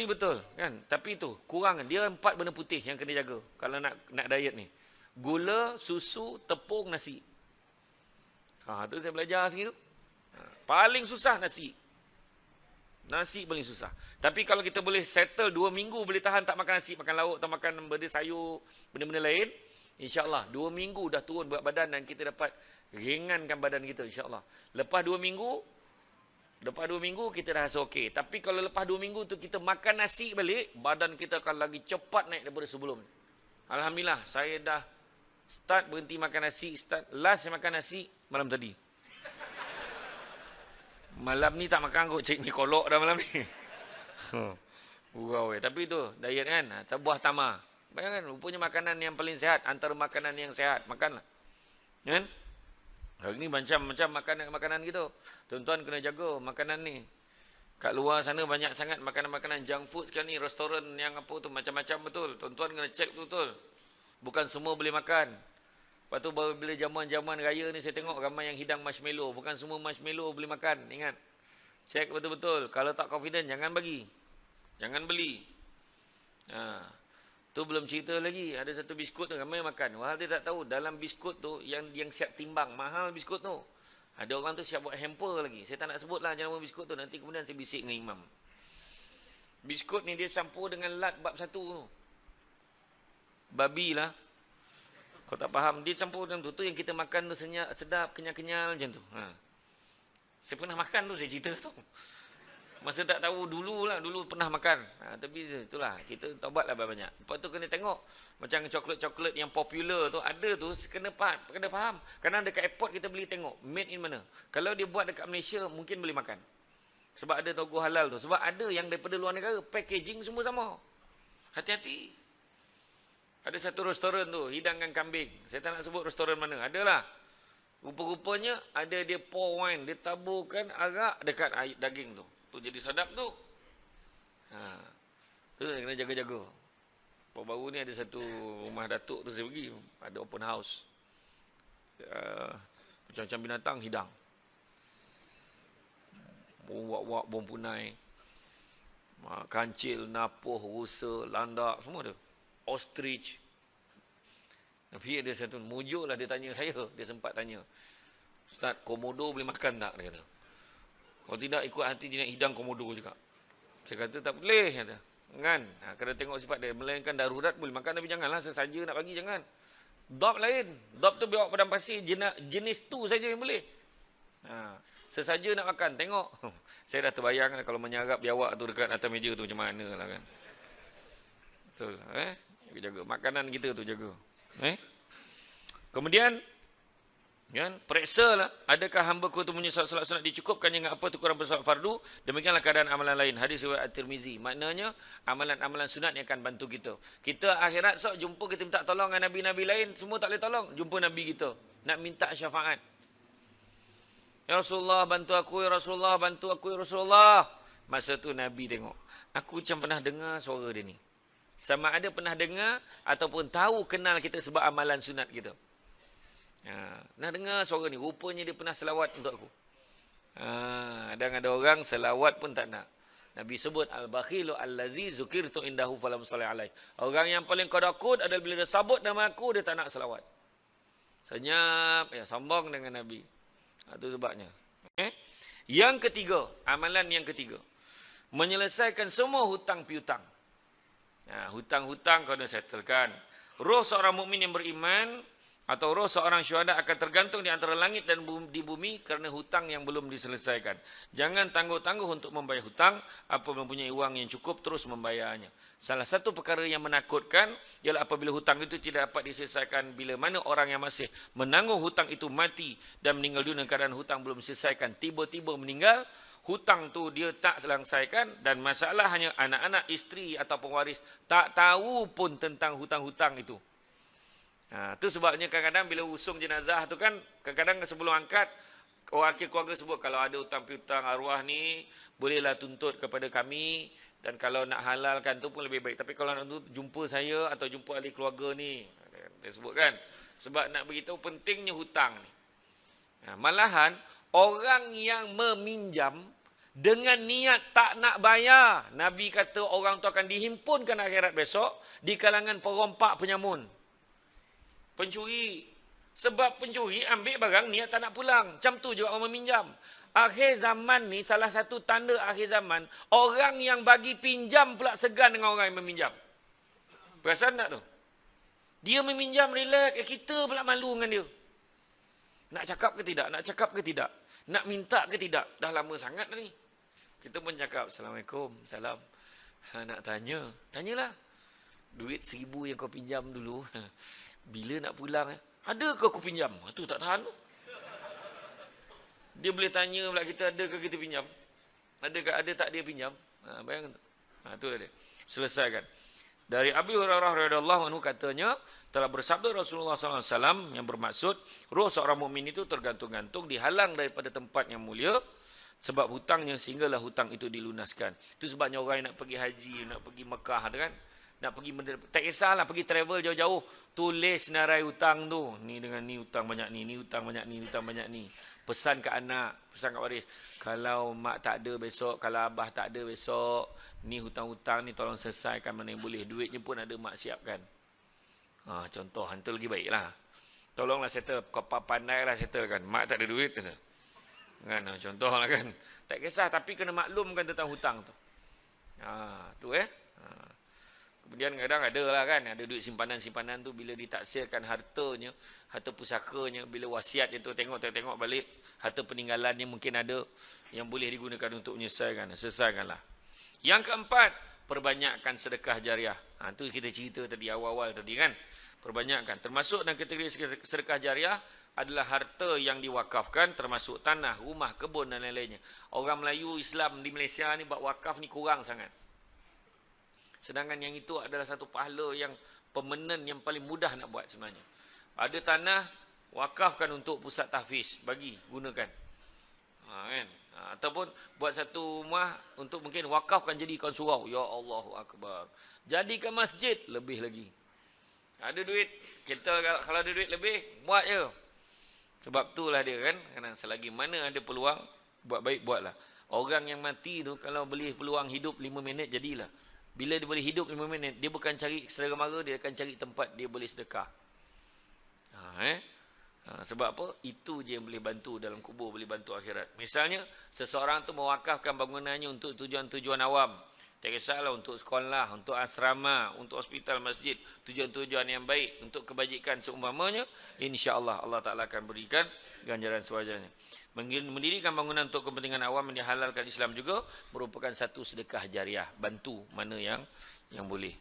Tapi betul kan? Tapi itu kurang. Dia 4 benda putih yang kena jaga kalau nak diet ni. Gula, susu, tepung, nasi. Tu saya belajar segitu. Paling susah nasi. Nasi paling susah. Tapi kalau kita boleh settle 2 minggu boleh tahan tak makan nasi, makan lauk, tak makan benda sayur, benda-benda lain, insya-Allah 2 minggu dah turun berat badan dan kita dapat ringankan badan kita insya-Allah. Lepas 2 minggu kita dah rasa okey. Tapi kalau lepas 2 minggu tu kita makan nasi balik, badan kita akan lagi cepat naik daripada sebelum. Alhamdulillah, saya dah start berhenti makan nasi, last saya makan nasi malam tadi. Malam ni tak makan kot, cik ni kolok dah malam ni. Wow, tapi tu diet kan, buah tamar. Bayangkan, rupanya makanan yang paling sihat antara makanan yang sihat, makanlah. Kan? Hari ni macam-macam makanan gitu. Tuan-tuan kena jaga makanan ni. Kat luar sana banyak sangat makanan-makanan junk food sekarang ni, restoran yang apa tu macam-macam betul. Tuan-tuan kena cek betul. Bukan semua boleh makan. Lepas tu bila zaman-zaman raya ni saya tengok ramai yang hidang marshmallow. Bukan semua marshmallow boleh makan. Ingat. Cek betul-betul. Kalau tak confident, jangan bagi. Jangan beli. Tu belum cerita lagi. Ada satu biskut tu ramai makan. Wahal dia tak tahu. Dalam biskut tu yang siap timbang. Mahal biskut tu. Ada orang tu siap buat hamper lagi. Saya tak nak sebut lah jenama biskut tu. Nanti kemudian saya bisik dengan imam. Biskut ni dia campur dengan lat bab 1 tu. Babi lah. Kau tak faham, dia campur dengan tu yang kita makan tu senyap, sedap, kenyal-kenyal macam tu. Saya pernah makan tu, saya cerita tu. Masa tak tahu dulu pernah makan. Tapi itulah, kita taubatlah banyak. Lepas tu kena tengok, macam coklat-coklat yang popular tu, ada tu, kena faham. Kadang dekat airport kita beli tengok, made in mana. Kalau dia buat dekat Malaysia, mungkin boleh makan. Sebab ada togo halal tu. Sebab ada yang daripada luar negara, packaging semua sama. Hati-hati. Ada satu restoran tu, hidangkan kambing. Saya tak nak sebut restoran mana. Adalah. Rupa-rupanya ada dia pour wine. Dia taburkan arak dekat daging tu. Tu jadi sedap tu. Tu kena jaga-jaga. Baru ni ada satu rumah datuk tu saya pergi. Ada open house. Macam-macam binatang hidang. Wak-wak, bom punai. Kancil, napuh, rusa, landak, semua ada. Ostrich. Tapi ada satu mujuk lah dia tanya saya. Dia sempat tanya. Ustaz, komodo boleh makan tak? Dia kata. Kalau tidak ikut hati dia nak hidang komodo juga. Saya kata tak boleh. Kata. Kan? Kena tengok sifat dia. Melainkan darurat boleh makan. Tapi janganlah sesaja nak bagi. Jangan. Dop lain. Dop tu biawak padang pasir. Jenis tu saja yang boleh. Sesaja nak makan. Tengok. Saya dah terbayang kalau menyarap biawak tu dekat atas meja tu macam mana lah kan. Betul. Jaga makanan kita tu jaga. Kemudian kan periksa lah adakah hamba-Ku tu punya solat sunat dicukupkan dengan apa tu kurang bersolat fardu, demikianlah keadaan amalan lain. Hadis riwayat At-Tirmizi. Maknanya amalan-amalan sunat yang akan bantu kita. Kita akhirat jumpa kita minta tolong dengan nabi-nabi lain, semua tak boleh tolong. Jumpa nabi kita nak minta syafaat. Ya Rasulullah bantu aku, ya Rasulullah bantu aku, ya Rasulullah. Masa tu nabi tengok. Aku macam pernah dengar suara dia ni. Sama ada pernah dengar ataupun tahu kenal kita sebab amalan sunat kita. Pernah dengar suara ni. Rupanya dia pernah selawat untuk aku. Dan ada orang selawat pun tak nak. Nabi sebut al-bakhilu allazi zukirtu indahu falam salli alaihi. Orang yang paling qadakut adalah bila dia sabut nama aku dia tak nak selawat. Senyap, sombong dengan Nabi. Itu sebabnya. Yang ketiga, amalan yang ketiga. Menyelesaikan semua hutang piutang. Hutang-hutang kau dah settlekan. Roh seorang mukmin yang beriman atau roh seorang syuhada akan tergantung di antara langit dan di bumi kerana hutang yang belum diselesaikan. Jangan tangguh-tangguh untuk membayar hutang. Apabila mempunyai wang yang cukup, terus membayarnya. Salah satu perkara yang menakutkan ialah apabila hutang itu tidak dapat diselesaikan. Bila mana orang yang masih menanggung hutang itu mati dan meninggal dunia keadaan hutang belum diselesaikan, tiba-tiba meninggal, hutang tu dia tak selesaikan dan masalah hanya anak-anak, isteri atau pewaris tak tahu pun tentang hutang-hutang itu. Itu sebabnya kadang-kadang bila usung jenazah tu kan, kadang-kadang sebelum angkat, wakil keluarga sebut kalau ada hutang piutang arwah ni, bolehlah tuntut kepada kami dan kalau nak halalkan tu pun lebih baik. Tapi kalau nak jumpa saya atau jumpa ahli keluarga ni, dia sebut kan, sebab nak beritahu pentingnya hutang ni. Malahan, orang yang meminjam dengan niat tak nak bayar. Nabi kata orang tu akan dihimpunkan akhirat besok di kalangan perompak penyamun. Pencuri. Sebab pencuri ambil barang niat tak nak pulang. Macam tu juga orang meminjam. Akhir zaman ni salah satu tanda akhir zaman, orang yang bagi pinjam pula segan dengan orang yang meminjam. Perasan tak tu? Dia meminjam relax, kita pula malu dengan dia. Nak cakap ke tidak? Nak cakap ke tidak? Nak minta ke tidak? Dah lama sangat dah ni. Kita pun cakap, Assalamualaikum, salam. Nak tanya, tanyalah. Duit 1,000 yang kau pinjam dulu, bila nak pulang? Ada ke aku pinjam? Tu tak tahan tu. Dia boleh tanya pula kita, ada ke kita pinjam? Ada tak dia pinjam? Bayangkan tu. Tu dah dia. Selesaikan. Dari Abi Hurairah radhiyallahu anhu katanya, telah bersabda Rasulullah SAW yang bermaksud, roh seorang mukmin itu tergantung-gantung, dihalang daripada tempat yang mulia, sebab hutangnya sehinggalah hutang itu dilunaskan. Itu sebabnya orang yang nak pergi haji, nak pergi Mekah tu kan, nak pergi, tak kisahlah pergi travel jauh-jauh, tulis narai hutang tu. Ni dengan ni hutang banyak ni hutang banyak ni, hutang banyak ni. Pesan kat anak, pesan kat waris. Kalau mak tak ada besok, kalau abah tak ada besok, ni hutang-hutang ni tolong selesaikan mana yang boleh. Duitnya pun ada mak siapkan. Contoh, hantu lagi baiklah. Tolonglah settle, kau pandailah settle kan. Mak tak ada duit kata. Kan, contoh lah kan. Tak kisah, tapi kena maklumkan tentang hutang tu. Tu Kemudian kadang ada lah kan, ada duit simpanan-simpanan tu bila ditaksirkan hartanya, harta pusakanya, bila wasiat itu tengok balik, harta peninggalannya mungkin ada yang boleh digunakan untuk menyelesaikan. Selesaikanlah. Yang keempat, perbanyakkan sedekah jariah. Tu kita cerita tadi awal-awal tadi kan. Perbanyakkan. Termasuk dalam kategori sedekah jariah adalah harta yang diwakafkan, termasuk tanah, rumah, kebun dan lain-lainnya. Orang Melayu Islam di Malaysia ni buat wakaf ni kurang sangat. Sedangkan yang itu adalah satu pahala yang permanen, yang paling mudah nak buat sebenarnya. Ada tanah, wakafkan untuk pusat tahfiz, bagi, gunakan. Kan? Ataupun buat satu rumah untuk mungkin wakafkan jadikan surau. Ya Allahu Akbar. Jadikan masjid, lebih lagi. Ada duit, kita kalau ada duit lebih, buat je. Sebab itulah dia kan, kerana selagi mana ada peluang, buat baik, buatlah. Orang yang mati tu, kalau boleh peluang hidup 5 minit, jadilah. Bila dia boleh hidup 5 minit, dia bukan cari saudara mara, dia akan cari tempat dia boleh sedekah. Sebab apa? Itu je yang boleh bantu dalam kubur, boleh bantu akhirat. Misalnya, seseorang tu mewakafkan bangunannya untuk tujuan-tujuan awam. Tak kisahlah untuk sekolah, untuk asrama, untuk hospital, masjid, tujuan-tujuan yang baik, untuk kebajikan seumpamanya, insya-Allah Allah Ta'ala akan berikan ganjaran sewajarnya. Mendirikan bangunan untuk kepentingan awam yang dihalalkan Islam juga merupakan satu sedekah jariah, bantu mana yang boleh.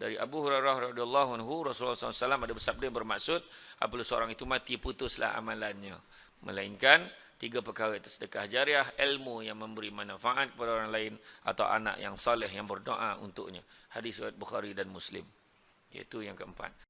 Dari Abu Hurairah radhiyallahu anhu, Rasulullah SAW ada bersabda yang bermaksud, apabila seorang itu mati, putuslah amalannya, melainkan 3 perkara itu: sedekah jariah, ilmu yang memberi manfaat kepada orang lain, atau anak yang soleh yang berdoa untuknya. Hadis riwayat Bukhari dan Muslim. Itu yang keempat.